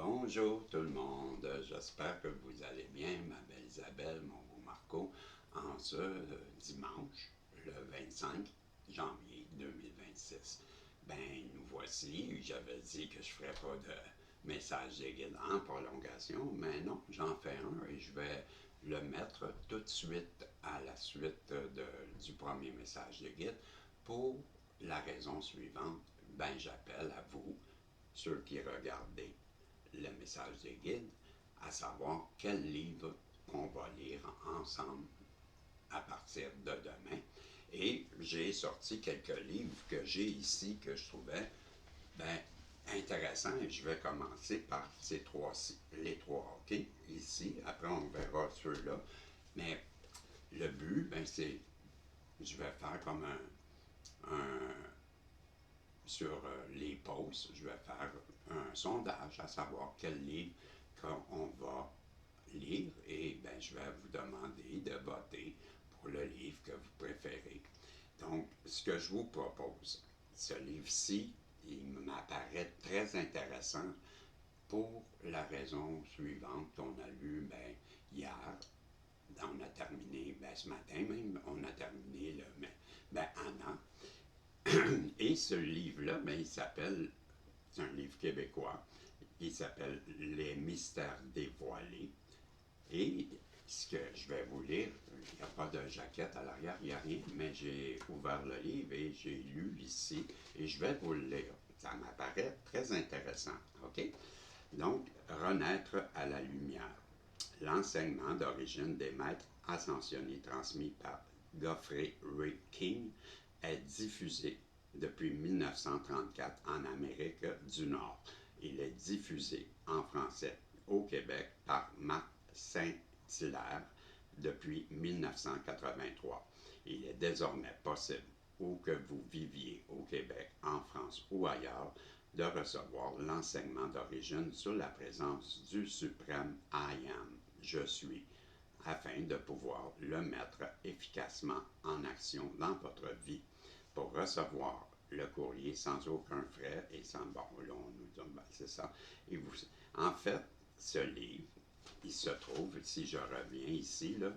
Bonjour tout le monde, j'espère que vous allez bien, ma belle Isabelle, mon beau Marco, en ce dimanche, le 25 janvier 2026. Ben, nous voici, j'avais dit que je ne ferais pas de message de guide en prolongation, mais non, j'en fais un et je vais le mettre tout de suite à la suite du premier message de guide pour la raison suivante. Ben, j'appelle à vous, ceux qui regardez le message de guide, à savoir quel livre on va lire ensemble à partir de demain. Et j'ai sorti quelques livres que j'ai ici que je trouvais intéressants et je vais commencer par ces trois-ci, les trois, ok? Ici, après on verra ceux-là. Mais le but, c'est, je vais faire comme sur les posts, je vais faire un sondage à savoir quel livre qu'on va lire et je vais vous demander de voter pour le livre que vous préférez. Donc, ce que je vous propose, ce livre-ci, il m'apparaît très intéressant pour la raison suivante. On a lu hier, on a terminé, ce matin même, on a terminé Anna. Et ce livre-là, il s'appelle, c'est un livre québécois, il s'appelle Les mystères dévoilés. Et ce que je vais vous lire, il n'y a pas de jaquette à l'arrière, il n'y a rien, mais j'ai ouvert le livre et j'ai lu ici et je vais vous le lire. Ça m'apparaît très intéressant, ok? Donc, renaître à la lumière. L'enseignement d'origine des maîtres ascensionnés transmis par Geoffrey Ray King est diffusé depuis 1934 en Amérique du Nord. Il est diffusé en français au Québec par Marc Saint-Hilaire depuis 1983. Il est désormais possible, où que vous viviez au Québec, en France ou ailleurs, de recevoir l'enseignement d'origine sur la présence du suprême I Am, je suis, afin de pouvoir le mettre efficacement en action dans votre vie. Pour recevoir le courrier sans aucun frais et sans, là on nous dit, c'est ça. Et vous, en fait, ce livre, il se trouve, si je reviens ici, là,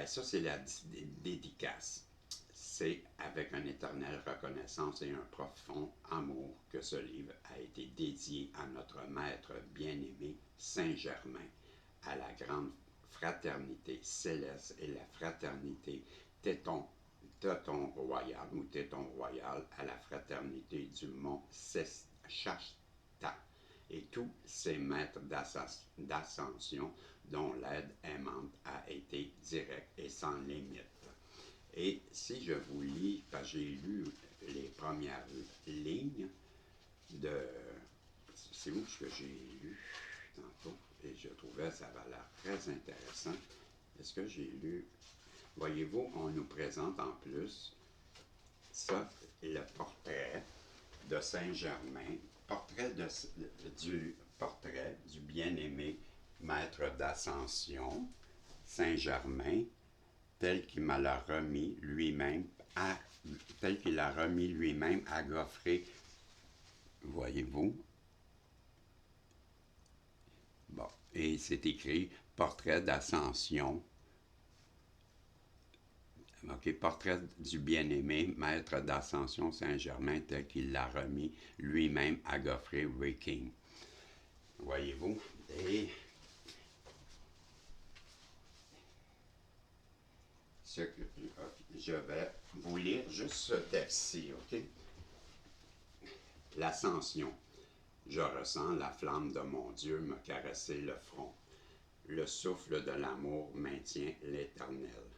ça c'est la dédicace. C'est avec une éternelle reconnaissance et un profond amour que ce livre a été dédié à notre maître bien-aimé Saint-Germain, à la grande fraternité céleste et la fraternité Téton royal ou Téton royal, à la fraternité du mont Shasta et tous ces maîtres d'ascension dont l'aide aimante a été directe et sans limite. Et si je vous lis, parce que j'ai lu les premières lignes de... C'est où que j'ai lu tantôt? Et je trouvais que ça avait l'air très intéressant. Est-ce que j'ai lu... Voyez-vous, on nous présente en plus ça, le portrait de Saint-Germain, portrait du bien-aimé maître d'ascension, Saint-Germain, tel qu'il l'a remis lui-même à Geoffrey. Voyez-vous? Bon, et c'est écrit portrait d'ascension. Ok, portrait du bien-aimé maître d'ascension Saint-Germain tel qu'il l'a remis lui-même à Geoffrey Ray King. Voyez-vous? Et je vais vous lire juste ce texte-ci, ok? L'ascension. Je ressens la flamme de mon Dieu me caresser le front. Le souffle de l'amour maintient l'éternel.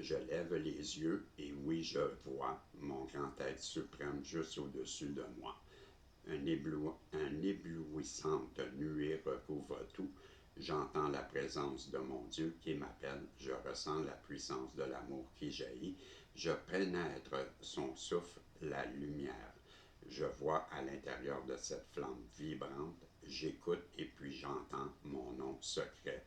Je lève les yeux et oui, je vois mon grand être suprême juste au-dessus de moi. Une éblouissante nuée recouvre tout. J'entends la présence de mon Dieu qui m'appelle. Je ressens la puissance de l'amour qui jaillit. Je pénètre son souffle, la lumière. Je vois à l'intérieur de cette flamme vibrante. J'écoute et puis j'entends mon nom secret.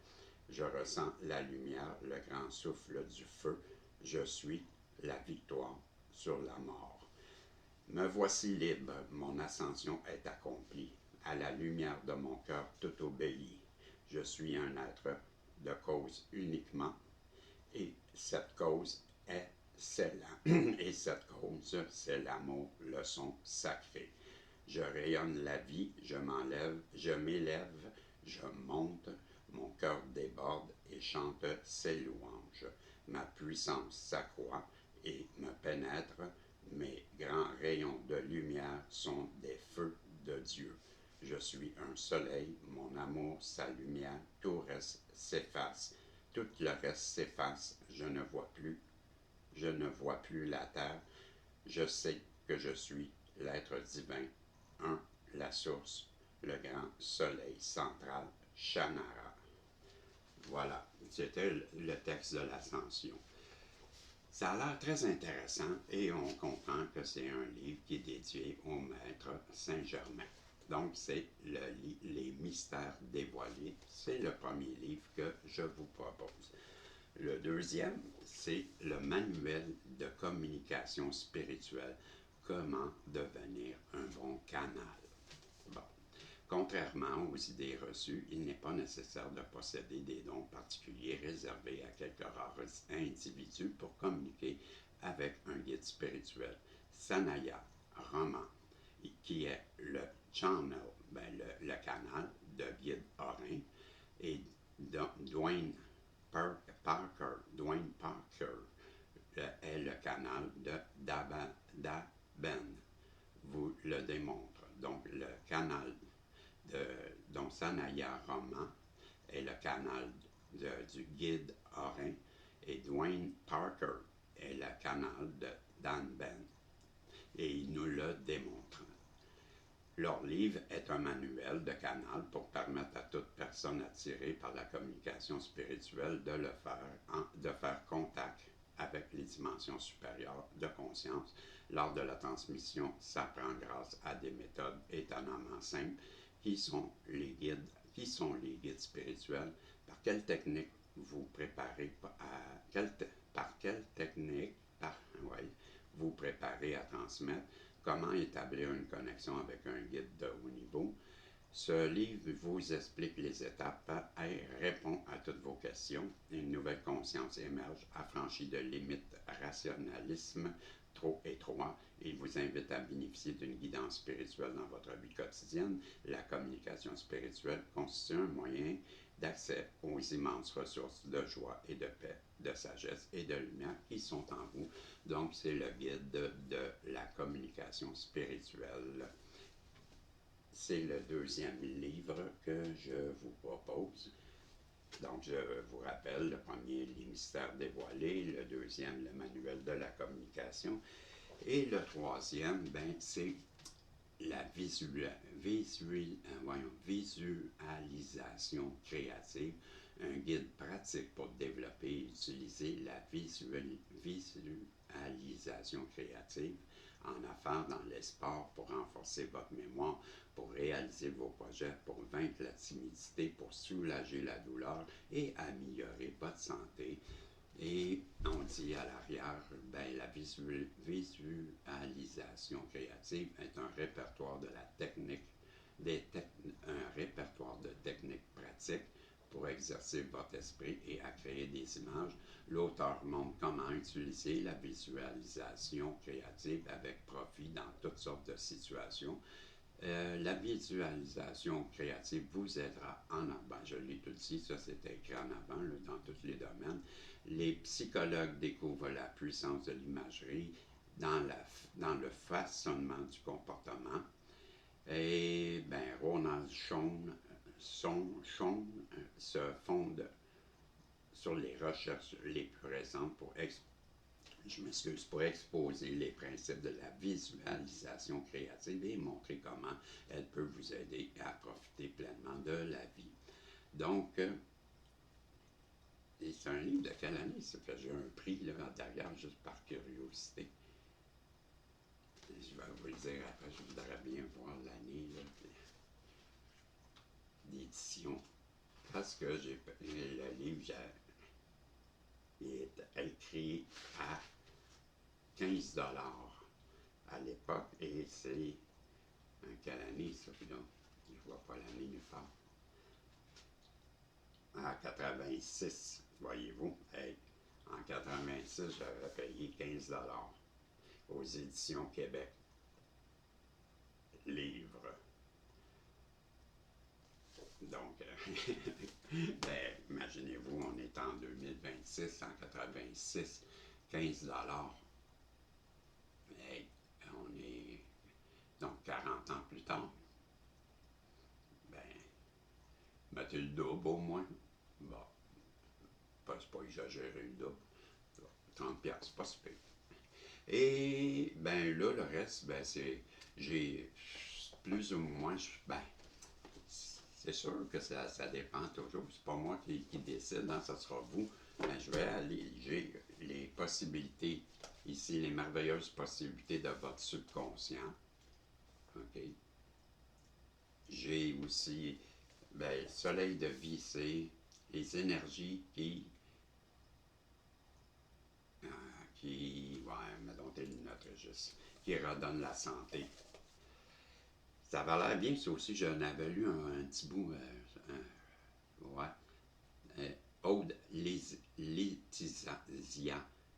Je ressens la lumière, le grand souffle du feu. Je suis la victoire sur la mort. Me voici libre, mon ascension est accomplie. à la lumière de mon cœur tout obéit. Je suis un être de cause uniquement, et cette cause et cette cause, c'est l'amour, le son sacré. Je rayonne la vie, je m'élève, je monte, mon cœur déborde et chante ses louanges. Ma puissance s'accroît et me pénètre, mes grands rayons de lumière sont des feux de Dieu. Je suis un soleil, mon amour, sa lumière, tout reste s'efface. Tout le reste s'efface, je ne vois plus la terre. Je sais que je suis l'être divin, la source, le grand soleil central, Shannara. Voilà, c'était le texte de l'Ascension. Ça a l'air très intéressant et on comprend que c'est un livre qui est dédié au maître Saint-Germain. Donc, c'est les mystères dévoilés. C'est le premier livre que je vous propose. Le deuxième, c'est le manuel de communication spirituelle. Comment devenir un bon canal. Bon. Contrairement aux idées reçues, il n'est pas nécessaire de posséder des dons particuliers réservés à quelques rares individus pour communiquer avec un guide spirituel. Sanaya Raman, qui est le channel, le canal de guide Orin, et Dwayne Parker est le canal de Daben vous le démontre. Donc, le canal dont Sanaya Raman est le canal du guide Orin et Dwayne Parker est le canal de Dan Ben. Et il nous le démontre. Leur livre est un manuel de canal pour permettre à toute personne attirée par la communication spirituelle de faire contact avec les dimensions supérieures de conscience. Lors de la transmission, ça prend grâce à des méthodes étonnamment simples qui sont les guides spirituels. Par quelle technique vous préparez vous préparez à transmettre, comment établir une connexion avec un guide de haut niveau. Ce livre vous explique les étapes et répond à toutes vos questions. Une nouvelle conscience émerge, affranchie de limites rationalisme trop étroit. Il vous invite à bénéficier d'une guidance spirituelle dans votre vie quotidienne. La communication spirituelle constitue un moyen d'accès aux immenses ressources de joie et de paix, de sagesse et de lumière qui sont en vous. Donc, c'est le guide de la communication spirituelle. C'est le deuxième livre que je vous propose. Donc, je vous rappelle, le premier, les mystères dévoilés, le deuxième, le manuel de la communication, et le troisième, c'est la visualisation créative, un guide pratique pour développer et utiliser la visualisation créative en affaires, dans les sports, pour renforcer votre mémoire, pour réaliser vos projets, pour vaincre la timidité, pour soulager la douleur et améliorer votre santé. Et on dit à l'arrière, la visualisation créative est un répertoire de la technique, un répertoire de techniques pratiques pour exercer votre esprit et à créer des images. L'auteur montre comment utiliser la visualisation créative avec profit dans toutes sortes de situations. La visualisation créative vous aidera je l'ai tout dit, ça c'était écrit en avant dans tous les domaines. Les psychologues découvrent la puissance de l'imagerie dans le façonnement du comportement. Et Ronald Schoen se fonde sur les recherches les plus récentes pour exposer les principes de la visualisation créative et montrer comment elle peut vous aider à profiter pleinement de la vie. Donc, c'est un livre de quelle année? Ça fait j'ai un prix là, derrière, juste par curiosité. Je vais vous le dire après, je voudrais bien voir l'année d'édition. Parce que le livre, il est écrit à 15$ à l'époque, et c'est en quelle année ça? Je vois pas l'année nulle part. En 86, voyez-vous, hey, en 86, j'avais payé 15 aux Éditions Québec. Livre. Donc, ben, imaginez-vous, on est en 2026, en 86, 15 hey, on est donc 40 ans plus tard. Ben, mettez le double au moins. Bon, c'est pas exagéré le double. 30$, c'est pas super. Et ben là, le reste, ben j'ai plus ou moins, ben, c'est sûr que ça dépend toujours. C'est pas moi qui décide, hein, ça sera vous. Ben, je vais aller, j'ai les possibilités ici, les merveilleuses possibilités de votre subconscient. OK? J'ai aussi, ben, soleil de vie, c'est les énergies ouais, mais dont tes lunettes, Régis, qui redonnent la santé. Ça avait l'air bien, ça aussi, j'en avais lu un petit bout, ouais. Aude Laetitia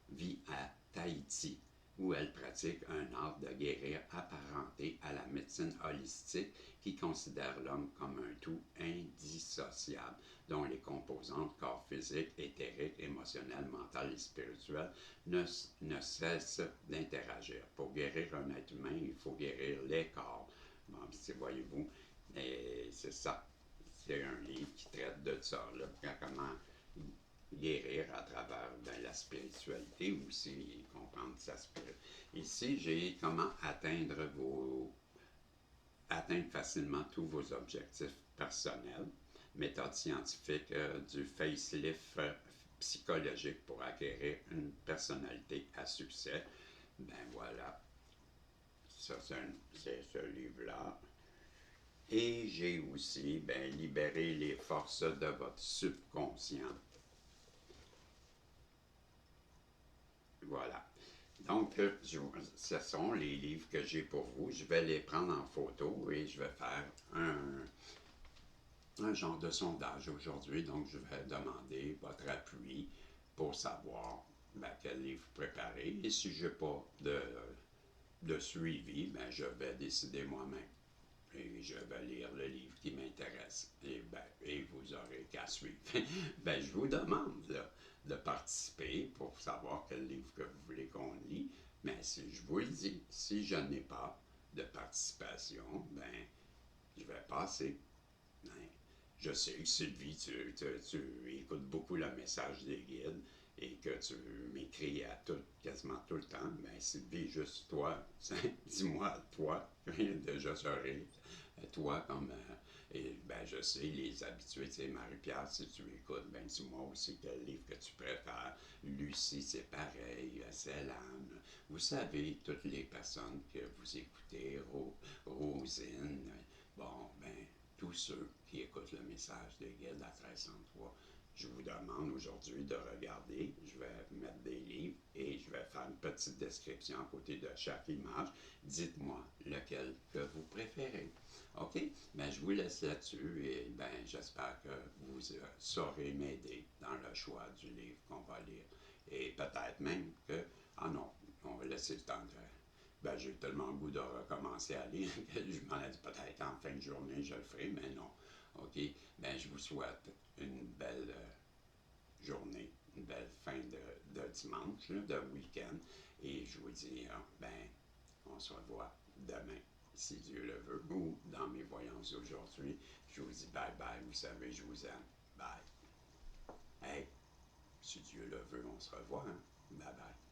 vit à Tahiti, où elle pratique un art de guérir apparenté à la médecine holistique qui considère l'homme comme un tout indissociable, dont les composantes corps physique, éthérique, émotionnel, mental et spirituel ne cessent d'interagir. Pour guérir un être humain, il faut guérir les corps. Bon, voyez-vous, et c'est ça. C'est un livre qui traite de ça, là, comment guérir à travers la spiritualité aussi, comprendre sa spiritualité. Ici, j'ai comment atteindre facilement tous vos objectifs personnels, méthode scientifique du facelift psychologique pour acquérir une personnalité à succès. Ben voilà, ça c'est ce livre-là. Et j'ai aussi libéré les forces de votre subconscient. Voilà. Donc, ce sont les livres que j'ai pour vous. Je vais les prendre en photo et je vais faire un genre de sondage aujourd'hui. Donc, je vais demander votre appui pour savoir quel livre préparer. Et si je n'ai pas de suivi, je vais décider moi-même. Et je vais lire le livre qui m'intéresse. Et vous aurez qu'à suivre. Je vous demande là, de participer pour savoir quel livre que vous voulez qu'on lit. Mais si je vous le dis, si je n'ai pas de participation, je vais passer. Je sais que Sylvie, tu écoutes beaucoup le message des guides et que tu m'écris quasiment tout le temps. Sylvie, juste toi, dis-moi, toi, déjà serai toi comme. Et je sais, les habitués, c'est Marie-Pierre, si tu écoutes, dis-moi aussi quel livre que tu préfères. Lucie, c'est pareil, Célane. Vous savez, toutes les personnes que vous écoutez, Rosine, bon, tous ceux qui écoutent le message des guides à 1303, je vous demande aujourd'hui de regarder. Je vais mettre des livres et je vais faire une petite description à côté de chaque image. Dites-moi lequel que vous préférez. OK? Je vous laisse là-dessus et j'espère que vous saurez m'aider dans le choix du livre qu'on va lire. Et peut-être même que, non, on va laisser le temps de. J'ai tellement le goût de recommencer à lire que je m'en ai dit peut-être en fin de journée, je le ferai, mais non. OK? Je vous souhaite une belle journée, une belle fin de dimanche, là, de week-end. Et je vous dis, on se revoit demain, si Dieu le veut, ou dans mes voyances aujourd'hui. Je vous dis bye-bye, vous savez, je vous aime. Bye. Hey, si Dieu le veut, on se revoit. Hein? Bye-bye.